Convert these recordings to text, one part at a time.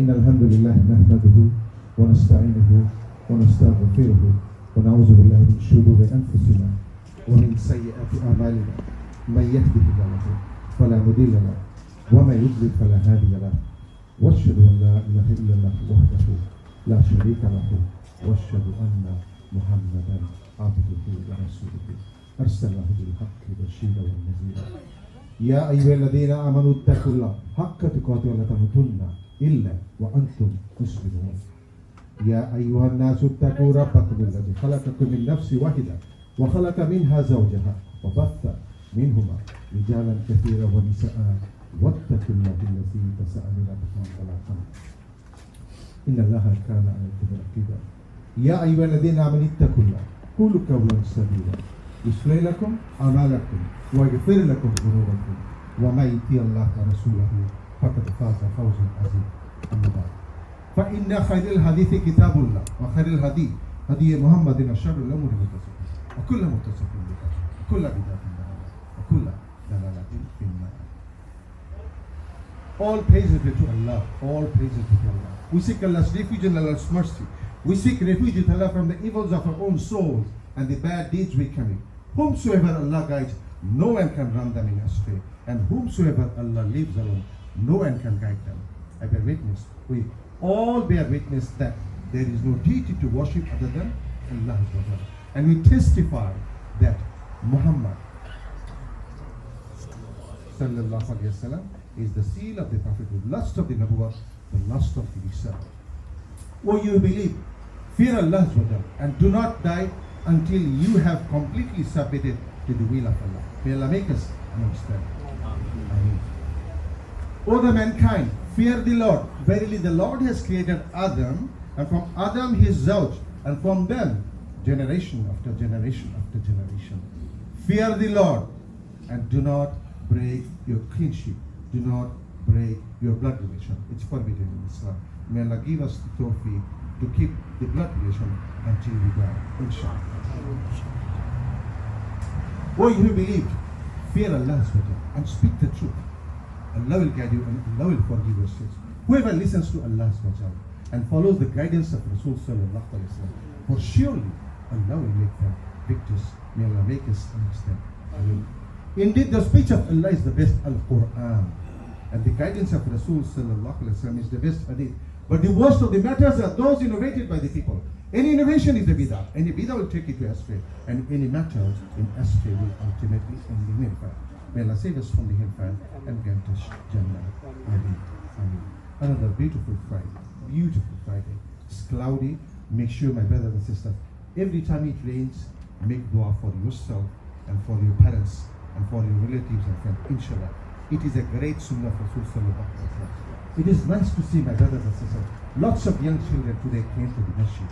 إن الحمد لله نحمده ونستعينه ونستغفره ونعوذ بالله من شرور أنفسنا ومن سيئات أعمالنا من يهده الله فلا مضل له ومن يضلل فلا هادي له واشهد أن لا إله إلا الله وحده لا شريك له واشهد أن محمدا عبده ورسوله أرسله بالحق بشيرا ونذيرا يا أيها الذين آمنوا اتقوا الله حق تقاته ولا تموتن إلا وأنتم مسلمون يا أيها الناس اتقوا ربكم الذي خلقكم من نفس واحدة وخلق منها زوجها وبث منهما رجالا كثيرا ونساء واتقوا الله الذي تساءلون به والأرحام إن الله كان عليكم رقيبا يا أيها الذين آمنوا اتقوا الله قولوا قولا سديدا يصلح لكم أعمالكم ويغفر لكم ذنوبكم ومن يطع الله ورسوله فقد فاز فوزا عظيما أما بعد فإن خير الحديث كتاب الله وخير الهدي هدي محمد وشر الأمور محدثاتها وكل محدثة بدعة وكل بدعة ضلالة وكل ضلالة في النار. All praise be to Allah. All praise be to Allah. We seek Allah's refuge and Allah's mercy. We seek refuge with Allah from the evils of our own souls and the bad deeds we commit. Whomsoever Allah guides, no one can run them in astray. And whomsoever Allah leaves alone, no one can guide them. I bear witness, we all bear witness that there is no deity to worship other than Allah. And we testify that Muhammad sallallahu alaihi wasallam is the seal of the prophethood, lust of the Nabuwwah, the lust of the Isa. O you believe, fear Allah and do not die until you have completely submitted to the will of Allah. May Allah make us amongst them. Amen. O the mankind, fear the Lord. Verily the Lord has created Adam, and from Adam his Zawj, and from them generation after generation after generation. Fear the Lord and do not break your kinship. Do not break your blood relation. It's forbidden in Islam. May Allah give us the tawfiq to keep the blood relation until we die. Inshallah. O you who believe, fear Allah and speak the truth. Allah will guide you and Allah will forgive your sins. Whoever listens to Allah and follows the guidance of Rasul sallallahu alaihi wasallam, for surely Allah will make them victors. May Allah make us understand. Amen. Indeed, the speech of Allah is the best Al-Quran, and the guidance of Rasul sallallahu alaihi wasallam is the best hadith. But the worst of the matters are those innovated by the people. Any innovation is a bidah. Any bidah will take you to astray, and any matter in astray will ultimately end in hellfire. May Allah save us from the hellfire and grant us Jannah. Amen. Amen. Another beautiful Friday. Beautiful Friday. It's cloudy. Make sure, my brothers and sisters, every time it rains, make dua for yourself and for your parents and for your relatives and friends. Inshallah. It is a great sunnah of Rasul sallallahu alaihi wasallam. It is nice to see, my brothers and sisters, lots of young children today came to the masjid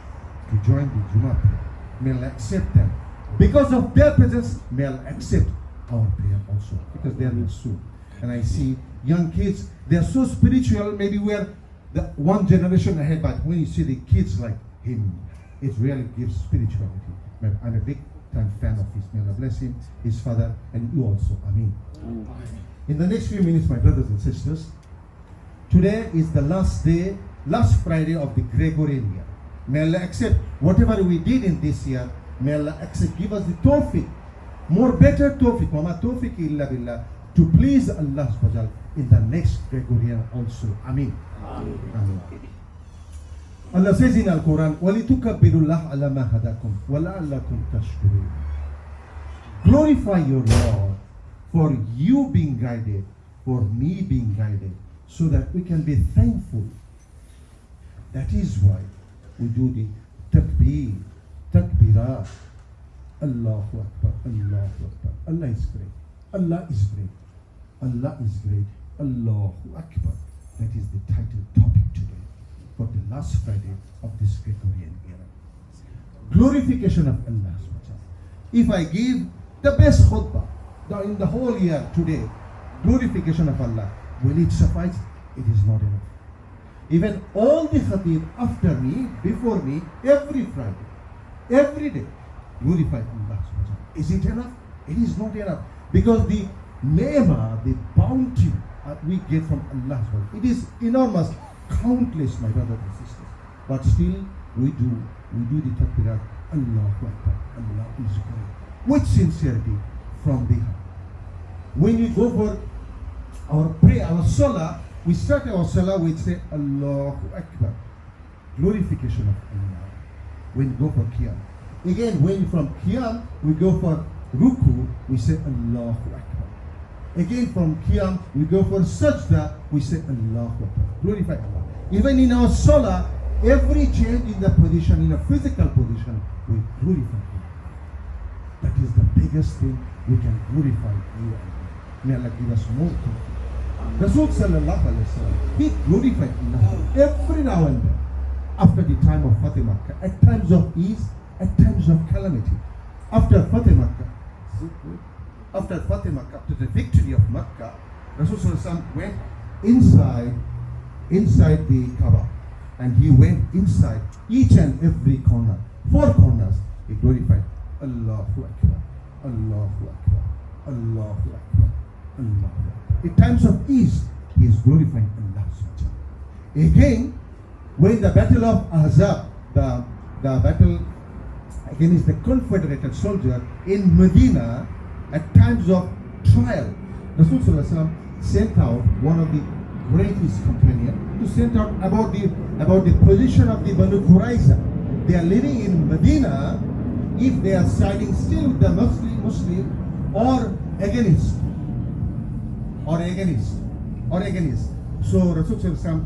to join the Jummah prayer. May Allah accept them. Because of their presence, may Allah accept our prayer also, because they are in soon. And I see young kids, they are so spiritual. Maybe we are the one generation ahead, but when you see the kids like him, it really gives spirituality. I'm a big time fan of his. May Allah bless him, his father, and you also. Amen. In the next few minutes, my brothers and sisters, today is the last day, last Friday of the Gregorian year. May Allah accept whatever we did in this year. May Allah accept, give us the tawfiq, more better tawfiq, wama tawfiq illa billah, to please Allah in the next Gregorian also. Ameen. Ameen. Allah says in Al-Quran, وَلِتُكَبِّرُ اللَّهَ عَلَى مَا هَدَاكُمْ وَلَعَلَّكُمْ تَشْكُرُونَ. Glorify your Lord for you being guided, for me being guided, so that we can be thankful. That is why we do the takbir, takbirat. Allahu Akbar, Allahu Akbar. Allah is great. Allah is great. Allah is great. Allahu Akbar. That is the title topic today for the last Friday of this Gregorian era. Glorification of Allah. If I give the best khutbah in the whole year today, glorification of Allah, will it suffice? It is not enough. Even all the khatib after me, before me, every Friday, every day, glorify Allah. Is it enough? It is not enough. Because the ne'mah, the bounty we get from Allah, it is enormous. countless, my brothers and sisters. But still, we do the takbirat, Allahu Akbar, Allah is great, with sincerity from the heart. When we go for our prayer, our salah, we start our salah, we say Allahu Akbar, glorification of Allah. When we go for qiyam, again when from qiyam we go for ruku, we say Allahu Akbar. Again from qiyam we go for sajda, we say Allahu Akbar, glorify Allah. Even in our salah, every change in the position, in a physical position, we glorify Him. That is the biggest thing we can glorify you and me. May Allah give us more tawfiq. Rasul sallallahu alaihi wasallam, he glorified Allah every now and then. After the time of Fatih Makkah, at times of ease, at times of calamity. After Fatih Makkah, after the victory of Makkah, Rasul sallallahu alaihi wasallam went inside the Kaaba, and he went inside each and every corner, 4 corners. He glorified Allahu Akbar, Allahu Akbar, Allahu Akbar, Allahu Akbar. In times of ease, he is glorifying Allah subhanahu wa ta'ala. Again, when the battle of Ahzab, the battle against the confederated soldier in Medina, at times of trial, Rasul sallallahu alaihi wasallam sent out one of the greatest companion to send out about the position of the Banu Qurayza. They are living in Medina. If they are siding still with the Muslim or against. So Rasul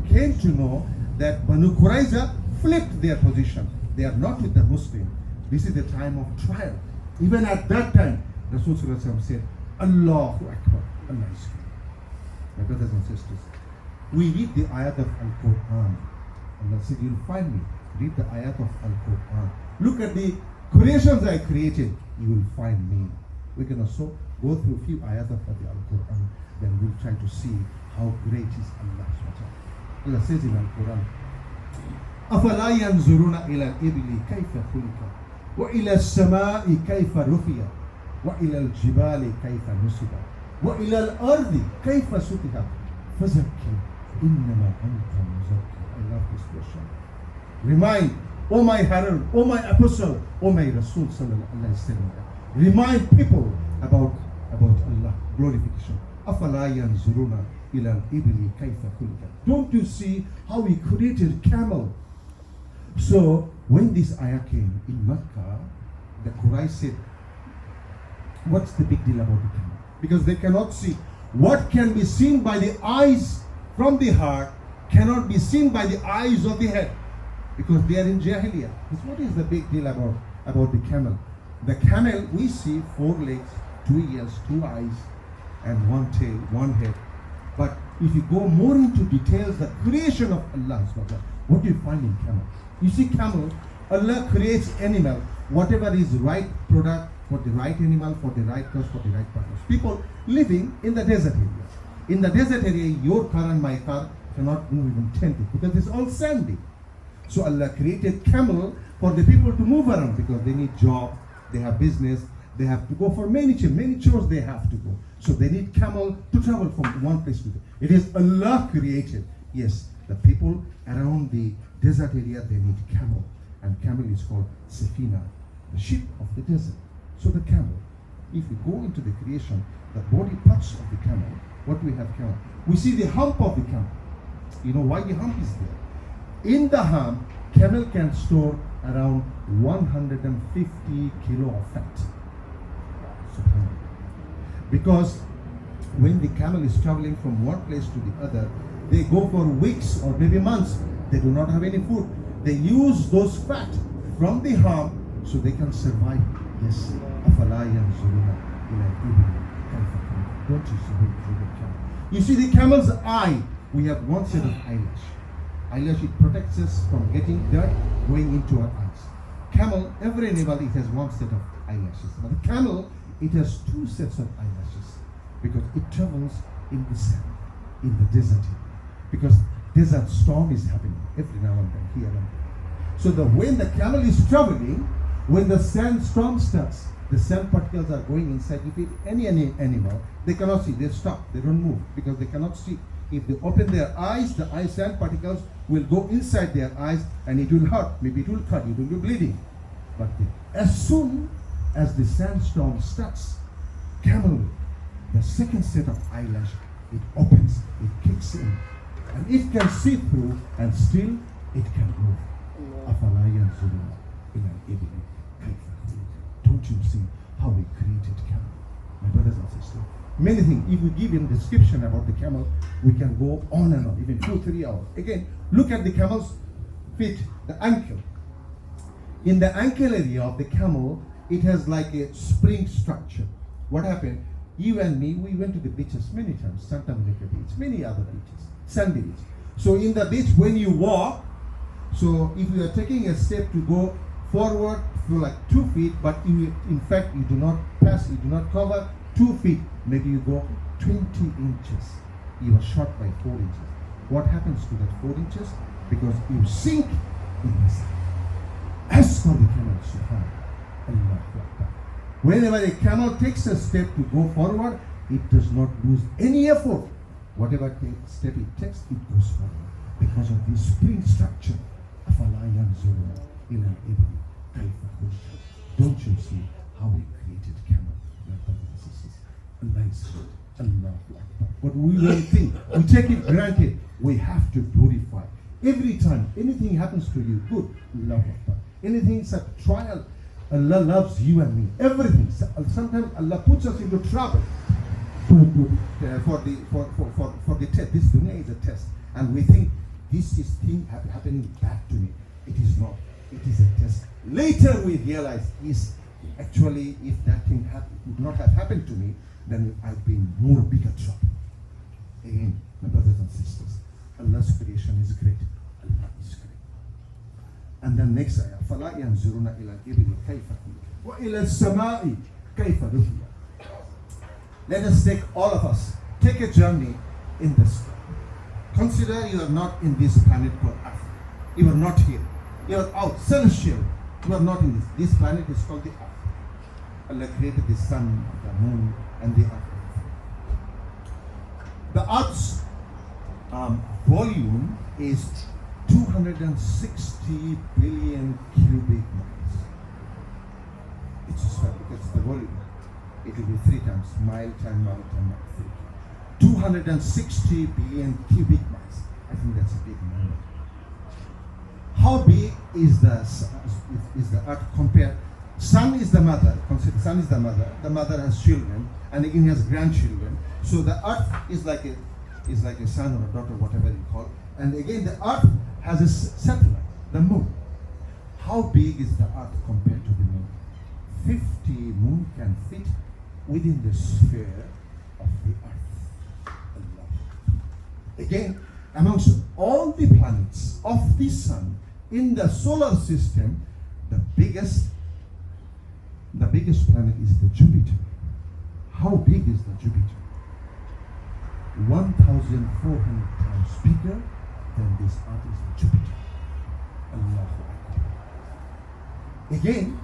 came to know that Banu Qurayza flipped their position. They are not with the Muslim. This is the time of trial. Even at that time, Rasul said, Allahu Akbar, Allah is great. My brothers and sisters, we read the ayat of Al-Quran. Allah said, you'll find me. Read the ayat of Al-Quran. Look at the creations I created. You will find me. We can also go through a few ayat of the Al-Quran. Then we'll try to see how great is Allah subhanahu wa ta'ala. Allah says in Al-Quran, أَفَلَا يَنْظُرُونَ إِلَى الْإِبِلِ كَيْفَ خُلِقَتْ وَإِلَى السَّمَاءِ كَيْفَ رُفِعَتْ وَإِلَى الْجِبَالِ كَيْفَ نُصِبَتْ وَإِلَى الْأَرْضِ كَيْفَ سُطِحَتْ فَذَكِّرْ إِنَّمَا أَنْتَ مُذَكِّرٌ. I love this question. Remind, O my herald, O my apostle, O my Rasul sallallahu alaihi wasallam. Remind people about Allah, glorification. أَفَلَا يَنْظُرُونَ إِلَى الْإِبِلِ كَيْفَ خُلِقَتْ. Don't you see how He created camel? So when this ayah came in Makkah, the Quraysh said, what's the big deal about the camel? Because they cannot see. What can be seen by the eyes from the heart cannot be seen by the eyes of the head, because they are in Jahiliyyah. What is the big deal about the camel? The camel, we see 4 legs, 2 ears, 2 eyes, and 1 tail, 1 head. But if you go more into details, the creation of Allah, what do you find in camel? You see camel, Allah creates animal, whatever is right product for the right animal, for the right cause, for the right purpose. People living in the desert area. In the desert area, your car and my car cannot move even 10 feet because it's all sandy. So Allah created camel for the people to move around because they need job, they have business, they have to go for many chores they have to go. So they need camel to travel from one place to the other. It is Allah created. Yes, the people around the desert area, they need camel. And camel is called Safina, the ship of the desert. So the camel, if you go into the creation, the body parts of the camel, what do we have camel? We see the hump of the camel. You know why the hump is there? In the hump, camel can store around 150 kilo of fat. Because when the camel is traveling from one place to the other, they go for weeks or maybe months. They do not have any food. They use those fat from the hump so they can survive. Yes. Don't you see the camel? You see the camel's eye. We have one set of eyelash. Eyelash, it protects us from getting dirt going into our eyes. Camel, every animal, it has one set of eyelashes. But the camel, it has 2 sets of eyelashes because it travels in the sand, in the desert area. Because desert storm is happening every now and then, here and there. So when the camel is traveling, when the sandstorm starts, the sand particles are going inside. If any animal, they cannot see, they stop, they don't move because they cannot see If they open their eyes, the eye sand particles will go inside their eyes and it will hurt. Maybe it will cut, it will be bleeding. But as soon as the sandstorm starts, camel, the second set of eyelash, it opens, it kicks in. And it can see through and still it can move. أَفَلَا يَنْظُرُونَ إِلَى الْإِبِلِ كَيْفَ خُلِقَتْ. Don't you see how we created camel? My brothers and sisters, many things. If we give a description about the camel, we can go on and on, even 2-3 hours. Again, look at the camel's feet, the ankle. In the ankle area of the camel, it has like a spring structure. What happened? You and me, we went to the beaches many times, Santa Monica Beach, many other beaches, sandy beach. So in the beach, when you walk, so if you are taking a step to go forward for like 2 feet, but in fact you do not pass, you do not cover 2 feet, maybe you go 20 inches. You are short by 4 inches. What happens to that 4 inches? Because you sink in the sand. As for the camel, subhanAllah, whenever a camel takes a step to go forward, it does not lose any effort. Whatever step it takes, it goes forward because of this spring structure. أَفَلَا يَنْظُرُونَ إِلَى الْإِبِلِ كَيْفَ خُلِقَتْ. Don't you see how we created camel? Allah is great. Allahu Akbar. But we don't think, we take it granted. We have to glorify. Every time anything happens to you, good, Allahu Akbar. Anything is a trial, Allah loves you and me. Everything. Sometimes Allah puts us into trouble for the test. This dunya is a test, and we think this is thing happening back to me. It is not. It is a test. Later we realize is actually if that thing would not have happened to me, then I've been more bigger trouble. Again, my brothers and sisters, Allah's creation is great. Allah is great. And then next ayah, فَلَا يَنْظُرُونَ إِلَى الْإِبِلِ كَيْفَ خُلِقَتْ وَإِلَى السَّمَاءِ كَيْفَ رُفِعَتْ. Let us take, all of us, take a journey in the sky. Consider you are not in this planet called Earth. You are not here. You are out, celestial. You are not in this. This planet is called the Earth. Allah created the sun, the moon, and the earth. The Earth's volume is 260 billion cubic miles. It's just because the volume. It will be 3 times mile, time, mile, 3. 260 billion cubic miles. I think that's a big number. How big is the Earth compared? Sun is the mother. Consider Sun is the mother. The mother has children, and again has grandchildren. So the Earth is like a son or a daughter, whatever you call. And again, the Earth has a satellite, the Moon. How big is the Earth compared to the Moon? 50 moon can fit within the sphere of the Earth. Allah. Again, amongst all the planets of the Sun in the solar system, the biggest planet is the Jupiter. How big is the Jupiter? 1,400 times bigger than this Earth is the Jupiter. Allahu Akbar. Again,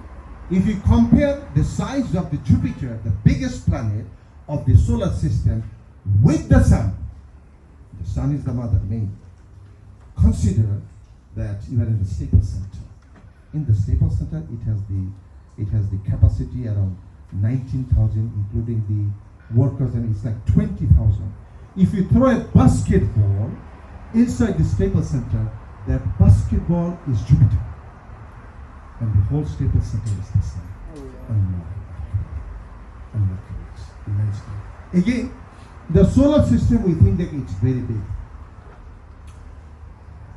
if you compare the size of the Jupiter, the biggest planet of the solar system, with the Sun is the mother, main. Consider that you are in the Staples Center. In the Staples Center, it has the capacity around 19,000, including the workers, and it's like 20,000. If you throw a basketball inside the Staples Center, that basketball is Jupiter. And the whole Staples Center is the Sun. Allah creates. Again, the solar system, we think that it's very big.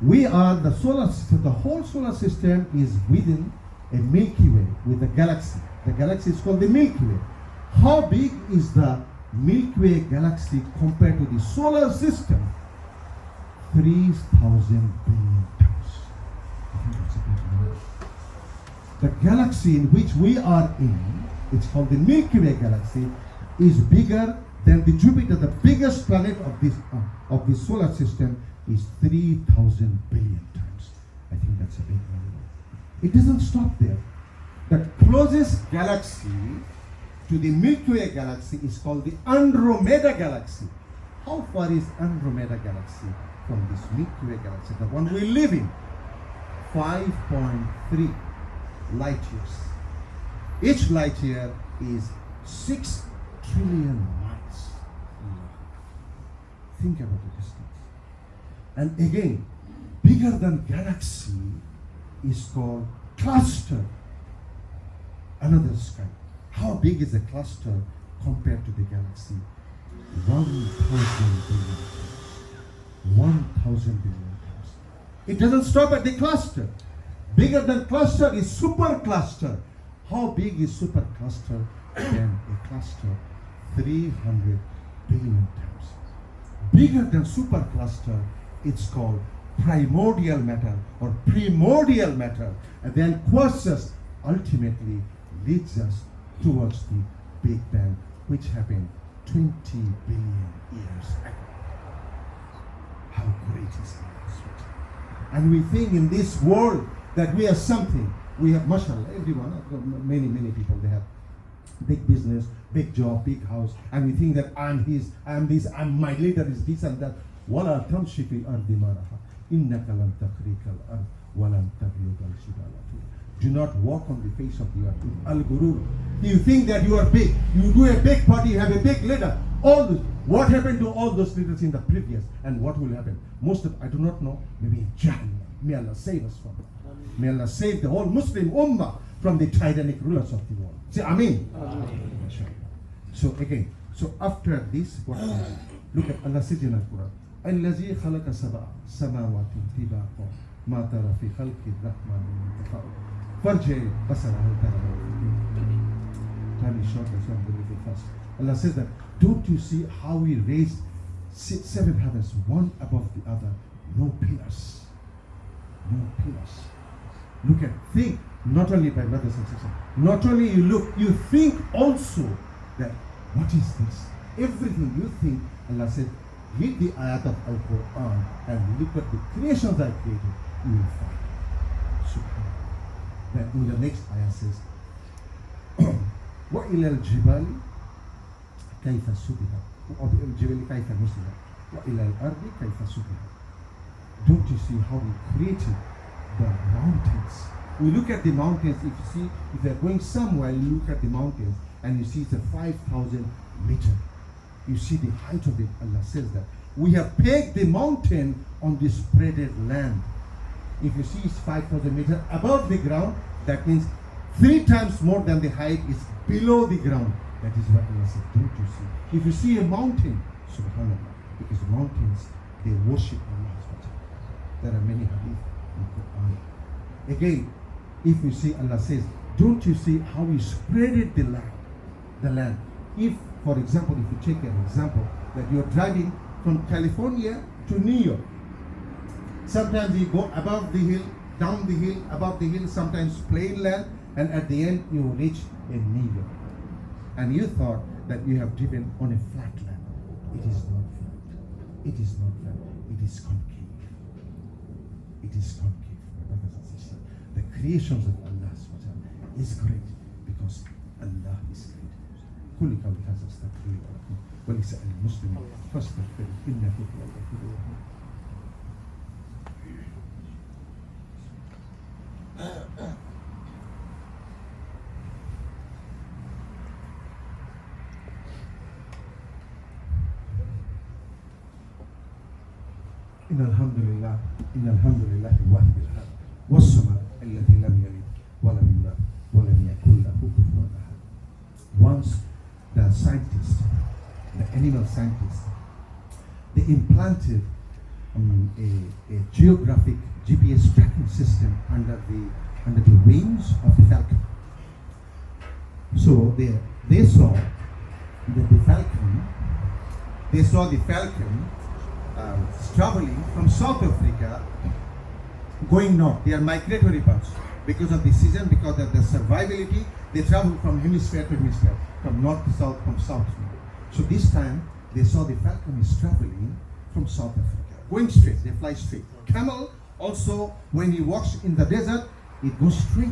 We are the solar system, the whole solar system is within a Milky Way with a galaxy. The galaxy is called the Milky Way. How big is the Milky Way galaxy compared to the solar system? 3,000 billion times. I think that's a big number. The galaxy in which we are in, it's called the Milky Way galaxy, is bigger than the Jupiter. The biggest planet of this solar system is 3,000 billion times. I think that's a big number. It doesn't stop there. The closest galaxy to the Milky Way galaxy is called the Andromeda galaxy. How far is Andromeda galaxy from this Milky Way galaxy, the one we live in? 5.3 light years. Each light year is 6 trillion miles. Think about the distance. And again, bigger than galaxy is called cluster. Another sky. How big is a cluster compared to the galaxy? 1,000 billion times. 1,000 billion times. It doesn't stop at the cluster. Bigger than cluster is supercluster. How big is supercluster than a cluster? 300 billion times. Bigger than supercluster, it's called primordial matter or primordial matter. And then quasars ultimately leads us towards the Big Bang, which happened 20 billion years ago. How great is Allah? And we think in this world that we are something. We have, mashallah, everyone, many people, they have big business, big job, big house, and we think that I'm this, my leader is this and that. وَلَا تَمْشِ فِي الْأَرْضِ مَرَحًا إِنَّكَ لَن تَخْرِقَ الْأَرْضِ وَلَن تَبْلُغَ الْجِبَالَ. Do not walk on the face of the earth. Al-Gurur. You think that you are big. You do a big party, you have a big leader. All this. What happened to all those leaders in the previous? And what will happen? Most of, I do not know, maybe Jahannam. May Allah save us from it. May Allah save the whole Muslim Ummah from the tyrannic rulers of the world. Say Ameen. So again, so after this, what happens? Look at Allah says in the Quran. الذي خلق سبع سماوات طباقا ما ترى في خلق الرحمن من تفاوت فارجع البصر هل ترى time is short, so I'm going to go fast. Allah says that, don't you see how we raised 7 heavens, one above the other, no pillars. No pillars. Look at, think, not only by brothers and sisters, not only you look, you think also that, what is this? Everything you think, Allah said, read the ayat of Al-Quran and look at the creations I created, you will find. Subhanallah. Then in the next ayah says, وَإِلَى الْجِبَالِ كَيْفَ سُبِهَا وَإِلَى الْجِبَالِ كَيْفَ نُصِبَهَا وَإِلَى الْأَرْضِ كَيْفَ سُبِهَا. Don't you see how we created the mountains? We look at the mountains, if you see, if you're going somewhere, you look at the mountains and you see it's a 5,000 meter. You see the height of it. Allah says that we have pegged the mountain on this spreaded land. If you see it's 5,000 meters above the ground, that means 3 times more than the height is below the ground. That is what Allah said. Don't you see? If you see a mountain, subhanallah, because the mountains, they worship Allah. There are many hadith in Quran. Again, if you see, Allah says, don't you see how He spreaded the land? The land. If, for example, if you take an example that you're driving from California to New York, sometimes you go above the hill, down the hill, above the hill, sometimes plain land, and at the end you reach in New York. And you thought that you have driven on a flat land. It is not flat. It is not flat. It is concave. It is concave, my brothers and sisters. The creations of Allah is great because Allah is great. كل قول هذا استغفر لكم ولسائر المسلمين فاستغفروا إنه هو الغفور الرحيم. إن الحمد لله الواحد الأحد والصمد الذي لم يلد ولم يولد ولم يكن له كفوا أحد. Once the scientists, the animal scientists, they implanted a geographic GPS tracking system under the wings of the falcon. So they saw that the falcon traveling from South Africa going north. They are migratory birds. Because of the season, because of their survivability, they travel from hemisphere to hemisphere, from north to south, from south to north. So this time, they saw the falcon is traveling from South Africa, going straight, they fly straight. Camel also, when he walks in the desert, it goes straight.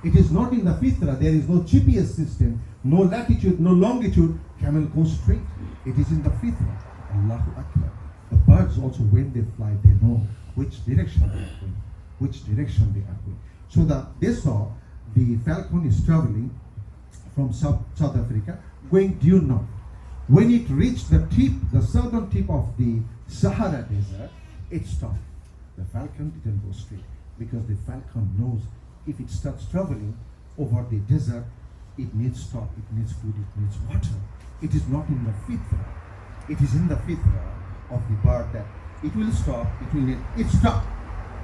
It is not in the fitra, there is no GPS system, no latitude, no longitude, camel goes straight. It is in the fitra. Allahu Akbar. The birds also, when they fly, they know which direction they are going. Which direction they are going. So they saw the falcon is traveling from South Africa, going due north. When it reached the southern tip of the Sahara Desert, it stopped. The falcon didn't go straight because the falcon knows if it starts traveling over the desert, it needs stop, it needs food, it needs water. It is not in the fitra. It is in the fitra of the bird that it will stop, it stopped.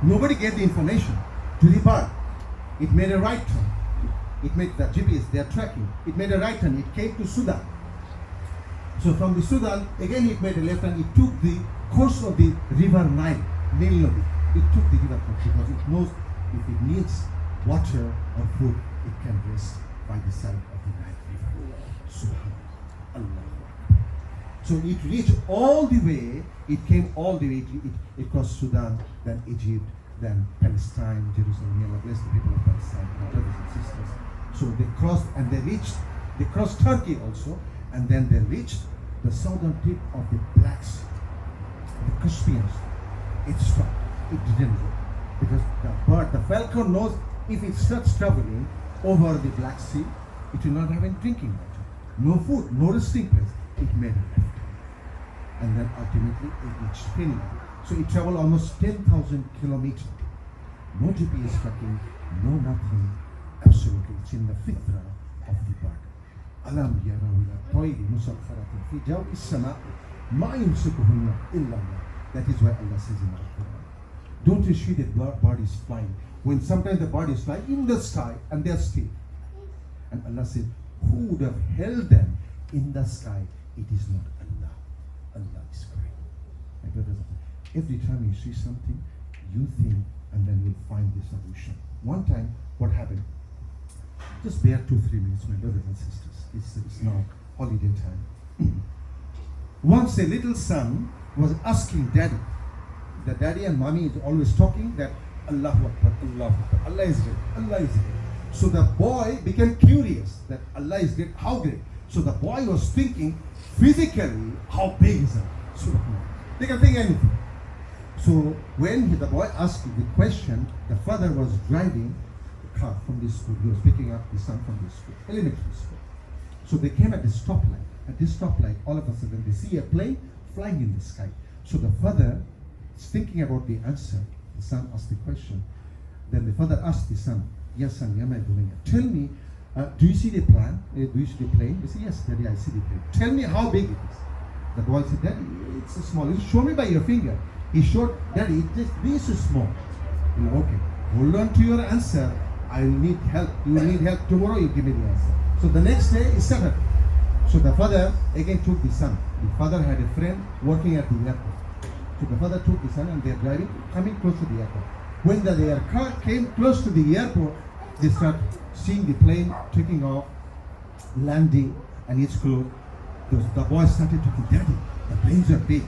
Nobody gave the information to the bird. It made a right turn. It made the GPS, they are tracking. It made a right turn, it came to Sudan. So from the Sudan, again it made a left turn, it took the course of the river Nile, Nile Nadi. It took the river course because it knows if it needs water or food, it can rest by the side of the Nile River. Subhanallah. Allah. So it reached all the way, it came all the way, it crossed Sudan, then Egypt, then Palestine, Jerusalem. May Allah bless the people of Palestine, my brothers and sisters. So they crossed Turkey also, and then they reached the southern tip of the Black Sea, the Caspian Sea. It stopped. It didn't go because the falcon knows if it starts traveling over the Black Sea, it will not have any drinking water, no food, no resting place. It made a left, and then ultimately it reached Finland. So it traveled almost 10,000 kilometers. No GPS tracking, no nothing. Absolutely, it's in the fitra of the bird. Alam yaraw ila tayri musakharatin fi jawi as-sama' ma yumsikuhunna illa Allah. That is why Allah says in the Quran, don't you see the bird is flying? When sometimes the bird is flying in the sky and they are still. And Allah said, who would have held them in the sky? It is not Allah. Allah is great. My brothers and sisters, every time you see something, you think, and then you'll find the solution. One time, what happened? Just bear 2-3 minutes, my brothers and sisters. It's now holiday time. Once a little son was asking daddy. The daddy and mommy is always talking that Allahu Akbar, Allahu Akbar, Allah is great, Allah is great. So the boy became curious that Allah is great, how great? So the boy was thinking physically, how big is Allah? Subhanallah. They can think anything. So when the boy asked the question, the father was driving the car from the school. He was picking up the son from the school, elementary school. So they came at the stoplight. At this stoplight, all of a sudden they see a plane flying in the sky. So the father is thinking about the answer. The son asked the question. Then the father asked the son, yes son, am I doing it? Tell me, do you see the plane? Do you see the plane? He said, yes daddy, I see the plane. Tell me how big it is. The boy said, daddy, it's small. Show me by your finger. He showed, daddy, this is small. He said, okay, hold on to your answer. I will need help. You will need help tomorrow. You give me the answer. So the next day is Saturday. So the father again took the son. The father had a friend working at the airport. So the father took the son and they are driving, coming close to the airport. When their car came close to the airport, they start seeing the plane taking off, landing, and it's close. The boy started talking, daddy, the planes are big.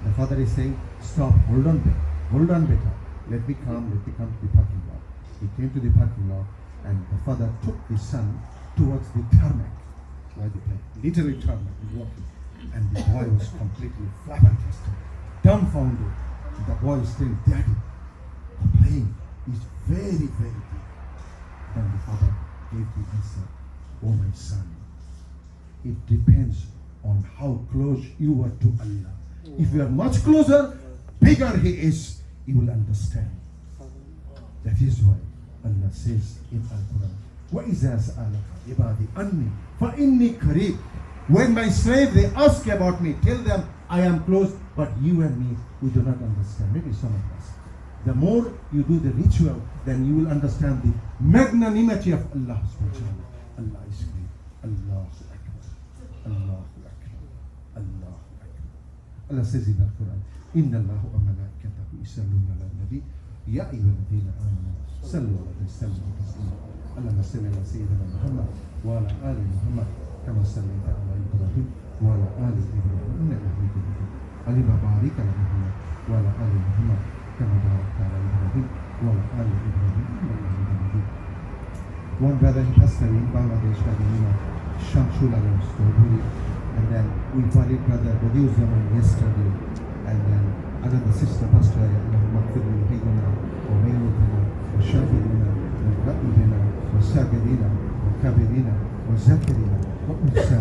The father is saying, stop, hold on better. Let me come to the parking lot. He came to the parking lot and the father took the son towards the tarmac, where the plane, literally tarmac, walking. And the boy was completely flabbergasted, dumbfounded. The boy is saying, daddy, the plane is very, very big. Then the father gave the answer, oh my son, it depends on how close you are to Allah. If you are much closer, bigger He is, you will understand. That is why Allah says in Al-Quran, وَإِذَا سَأَلَكَ عِبَادِي أَنِّي فَإِنِّي قَرِيبٌ. When my slave, they ask about me, tell them I am close, but you and me, we do not understand. Maybe some of us. The more you do the ritual, then you will understand the magnanimity of Allah subhanahu wa ta'ala. Allah is great. Allahu Akbar. Allahu Akbar. Allahu Akbar. Allah says in the Quran, Inna Allahu wa malaikatahu yusalluna ala nabi ya ayyuhalladhina amanu sallu alayhi wa sallimu taslima. Allahumma salli ala sayyidina Muhammad wa ala ali Muhammad kama sallaita ala Ibrahim wa ala ali Ibrahim innaka Hamidum Majid. Allahumma barik ala Muhammad wa ala ali Muhammad kama barakta ala Ibrahim wa ala ali Ibrahim innaka Hamidum Majid. One brother he passed away in Bangladesh by the name of Shamsul Alam Stoburi. And then we buried brother Badiu Zaman yesterday. And then another sister passed away. Allahumma ighfir li hayyina wa mayyitina wa shahidina wa ghaibina wa sagirina wa kabirina wa zakirina wa unsa.